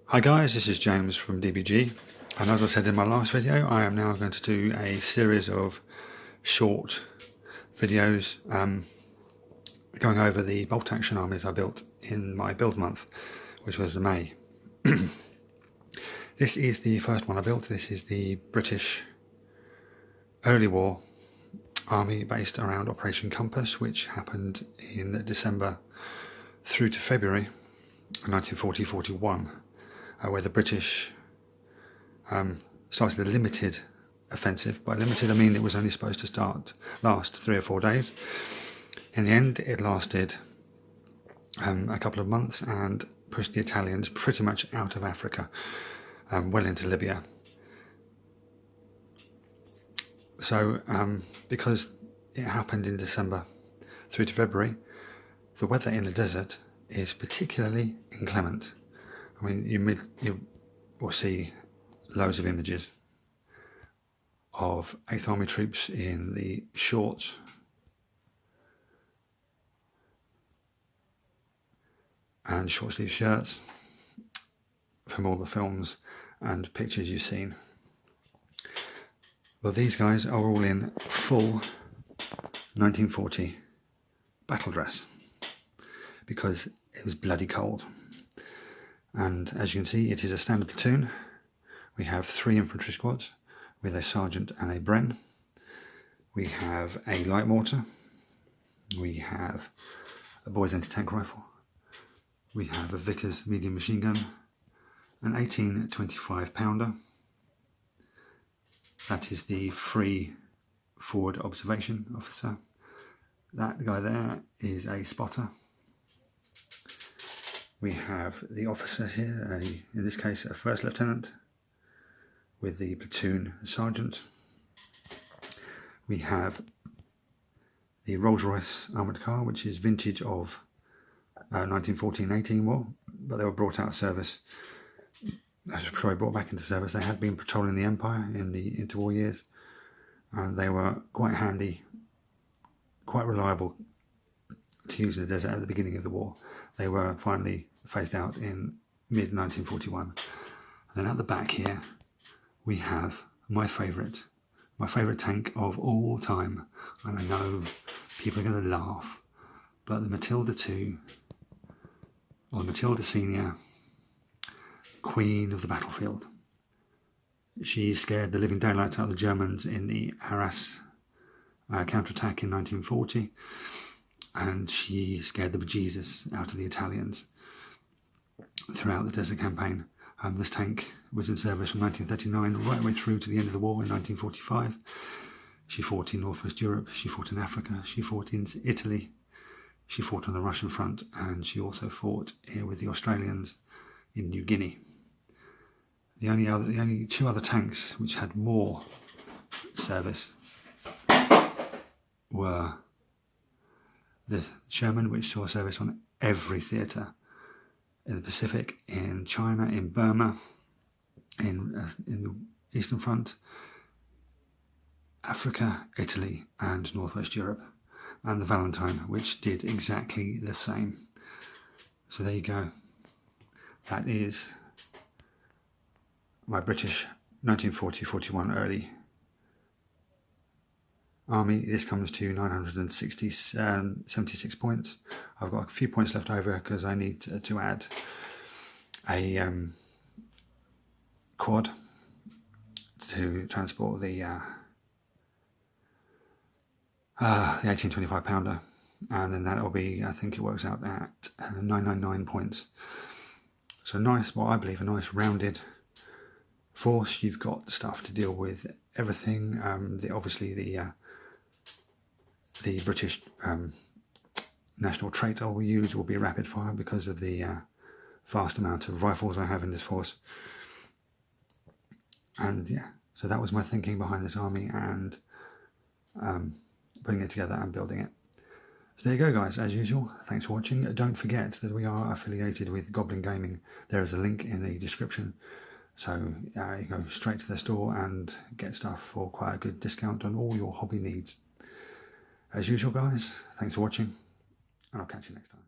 Hi guys, this is James from DBG, and as I said in my last video, I am now going to do a series of short videos going over the bolt action armies I built in my build month, which was May. This is the first one I built. This is the British early war army based around Operation Compass, which happened in December through to February 1940-41. Where the British started a limited offensive. By limited I mean it was only supposed to last 3 or 4 days. In the end it lasted a couple of months and pushed the Italians pretty much out of Africa, well into Libya. So because it happened in December through to February, the weather in the desert is particularly inclement. I mean, you will see loads of images of 8th Army troops in the shorts and short sleeve shirts from all the films and pictures you've seen. Well, these guys are all in full 1940 battle dress because it was bloody cold. And as you can see, it is a standard platoon. We have 3 infantry squads with a sergeant and a bren. We have a light mortar. We have a boys anti-tank rifle. We have a Vickers medium machine gun, an 18 25 pounder. That is the free forward observation officer. That guy there is a spotter. We have the officer here, in this case a first lieutenant, with the platoon sergeant. We have the Rolls-Royce armoured car, which is vintage of 1914-18 war, but they were brought out of service. Sorry, brought back into service. They had been patrolling the Empire in the interwar years, and they were quite handy, quite reliable to use in the desert at the beginning of the war. They were finally phased out in mid-1941. And then at the back here, we have my favourite tank of all time. And I know people are going to laugh, but the Matilda II, or Matilda Senior, queen of the battlefield. She scared the living daylights out of the Germans in the Arras counterattack in 1940. And she scared the bejesus out of the Italians throughout the desert campaign. This tank was in service from 1939 right way through to the end of the war in 1945. She fought in Northwest Europe, she fought in Africa, she fought in Italy, she fought on the Russian front, and she also fought here with the Australians in New Guinea. The only 2 other tanks which had more service were the Sherman, which saw service on every theatre in the Pacific, in China, in Burma, in the Eastern Front, Africa, Italy, and Northwest Europe, and the Valentine, which did exactly the same. So there you go. That is my British 1940-41 early army. This comes to 976 points. I've got a few points left over because I need to add a quad to transport the 18 25 pounder, and then that'll be, I think it works out at 999 points. So nice, what I believe a nice rounded force. You've got stuff to deal with everything. Obviously the British national trait I will use will be rapid fire because of the vast amount of rifles I have in this force. And yeah, so that was my thinking behind this army and putting it together and building it. So there you go guys, as usual, thanks for watching. Don't forget that we are affiliated with Goblin Gaming. There is a link in the description. So you go straight to their store and get stuff for quite a good discount on all your hobby needs. As usual guys, thanks for watching, and I'll catch you next time.